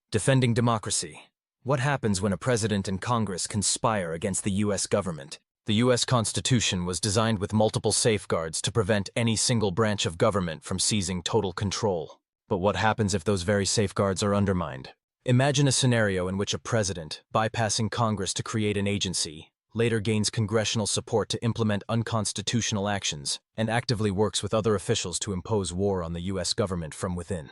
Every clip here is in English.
Defending democracy. What happens when a president and Congress conspire against the U.S. government? The U.S. Constitution was designed with multiple safeguards to prevent any single branch of government from seizing total control. But what happens if those very safeguards are undermined? Imagine a scenario in which a president, bypassing Congress to create an agency, later gains congressional support to implement unconstitutional actions, and actively works with other officials to impose war on the U.S. government from within.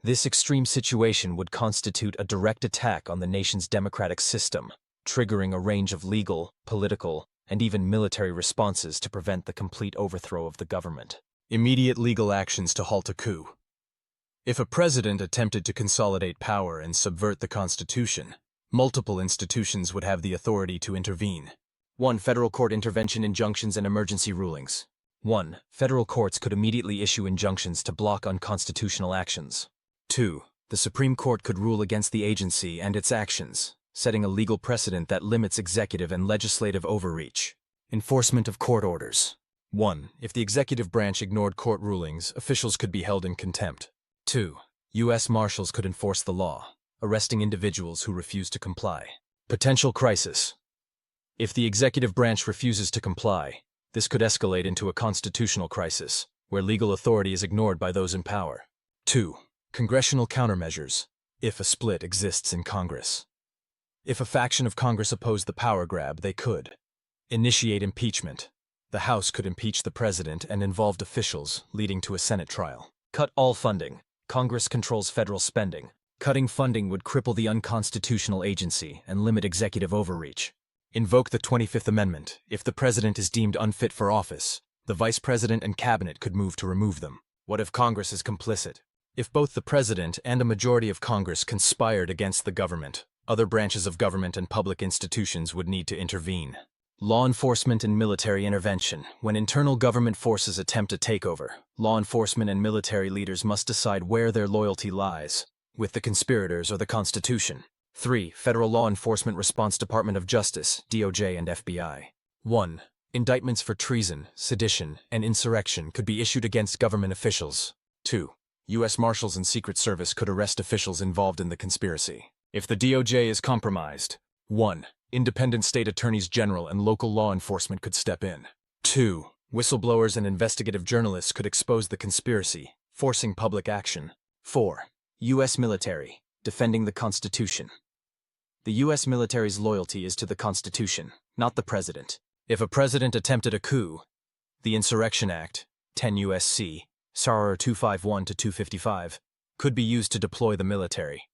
This extreme situation would constitute a direct attack on the nation's democratic system, triggering a range of legal, political, and even military responses to prevent the complete overthrow of the government. Immediate legal actions to halt a coup. If a president attempted to consolidate power and subvert the Constitution, multiple institutions would have the authority to intervene. 1. Federal court intervention, injunctions, and emergency rulings. 1. Federal courts could immediately issue injunctions to block unconstitutional actions. 2. The Supreme Court could rule against the agency and its actions, setting a legal precedent that limits executive and legislative overreach. Enforcement of court orders. 1. If the executive branch ignored court rulings, officials could be held in contempt. 2. U.S. Marshals could enforce the law, arresting individuals who refuse to comply. Potential crisis. If the executive branch refuses to comply, this could escalate into a constitutional crisis, where legal authority is ignored by those in power. 2. Congressional countermeasures, if a split exists in Congress. If a faction of Congress opposed the power grab, they could initiate impeachment. The House could impeach the president and involved officials, leading to a Senate trial. Cut all funding. Congress controls federal spending. Cutting funding would cripple the unconstitutional agency and limit executive overreach. Invoke the 25th Amendment. If the president is deemed unfit for office, the vice president and cabinet could move to remove them. What if Congress is complicit? If both the president and a majority of Congress conspired against the government, other branches of government and public institutions would need to intervene. Law enforcement and military intervention. When internal government forces attempt a takeover, law enforcement and military leaders must decide where their loyalty lies, with the conspirators or the Constitution. 3. Federal Law Enforcement Response, Department of Justice, DOJ and FBI. 1. Indictments for treason, sedition, and insurrection could be issued against government officials. 2. U.S. Marshals and Secret Service could arrest officials involved in the conspiracy. If the DOJ is compromised, 1. Independent state attorneys general and local law enforcement could step in. 2. Whistleblowers and investigative journalists could expose the conspiracy, forcing public action. 4. U.S. military, defending the Constitution. The U.S. military's loyalty is to the Constitution, not the president. If a president attempted a coup, the Insurrection Act, 10 U.S.C., SAR 251-255, could be used to deploy the military.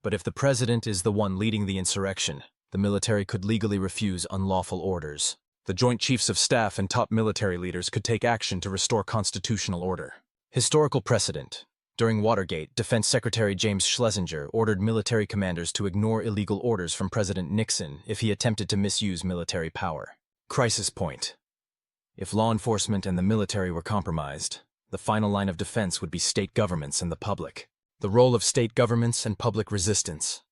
But if the president is the one leading the insurrection, the military could legally refuse unlawful orders. The Joint Chiefs of Staff and top military leaders could take action to restore constitutional order. Historical precedent. During Watergate, Defense Secretary James Schlesinger ordered military commanders to ignore illegal orders from President Nixon if he attempted to misuse military power. Crisis point. If law enforcement and the military were compromised, the final line of defense would be state governments and the public. The role of state governments and public resistance.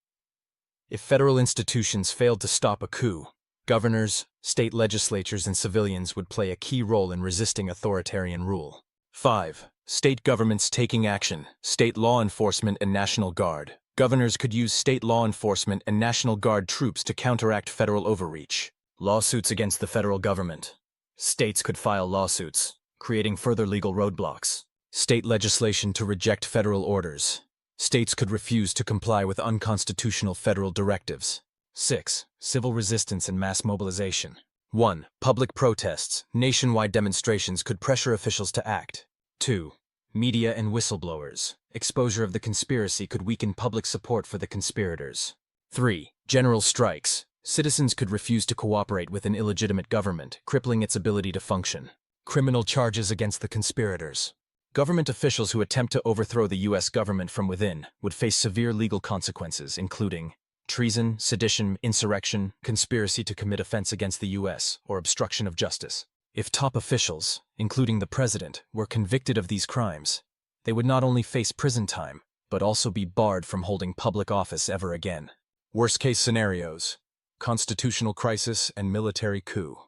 If federal institutions failed to stop a coup, governors, state legislatures, and civilians would play a key role in resisting authoritarian rule. 5. State governments taking action, state law enforcement and National Guard. Governors could use state law enforcement and National Guard troops to counteract federal overreach. Lawsuits against the federal government. States could file lawsuits, creating further legal roadblocks. State legislation to reject federal orders. States could refuse to comply with unconstitutional federal directives. 6. Civil resistance and mass mobilization. 1. Public protests, nationwide demonstrations could pressure officials to act. 2. Media and whistleblowers. Exposure of the conspiracy could weaken public support for the conspirators. 3. General strikes. Citizens could refuse to cooperate with an illegitimate government, crippling its ability to function. Criminal charges against the conspirators. Government officials who attempt to overthrow the U.S. government from within would face severe legal consequences, including treason, sedition, insurrection, conspiracy to commit offense against the U.S., or obstruction of justice. If top officials, including the president, were convicted of these crimes, they would not only face prison time, but also be barred from holding public office ever again. Worst-case scenarios: constitutional crisis and military coup.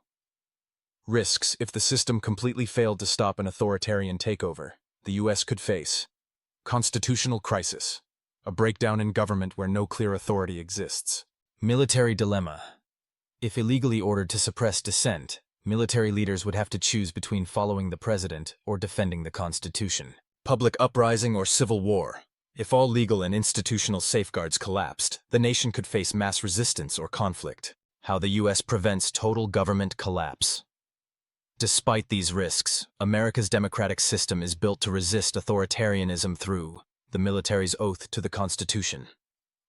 Risks: if the system completely failed to stop an authoritarian takeover, the U.S. could face constitutional crisis. A breakdown in government where no clear authority exists. Military dilemma. If illegally ordered to suppress dissent, military leaders would have to choose between following the president or defending the Constitution. Public uprising or civil war. If all legal and institutional safeguards collapsed, the nation could face mass resistance or conflict. How the U.S. prevents total government collapse. Despite these risks, America's democratic system is built to resist authoritarianism through the military's oath to the Constitution.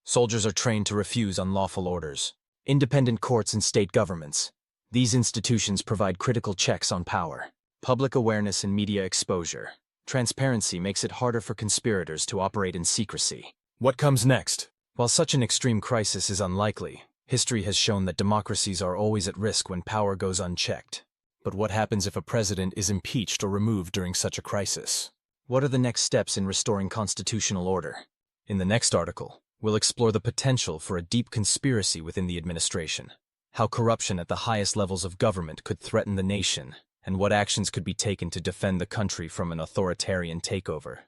Soldiers are trained to refuse unlawful orders. Independent courts and state governments. These institutions provide critical checks on power. Public awareness and media exposure. Transparency makes it harder for conspirators to operate in secrecy. What comes next? While such an extreme crisis is unlikely, history has shown that democracies are always at risk when power goes unchecked. But what happens if a president is impeached or removed during such a crisis? What are the next steps in restoring constitutional order? In the next article, we'll explore the potential for a deep conspiracy within the administration, how corruption at the highest levels of government could threaten the nation, and what actions could be taken to defend the country from an authoritarian takeover.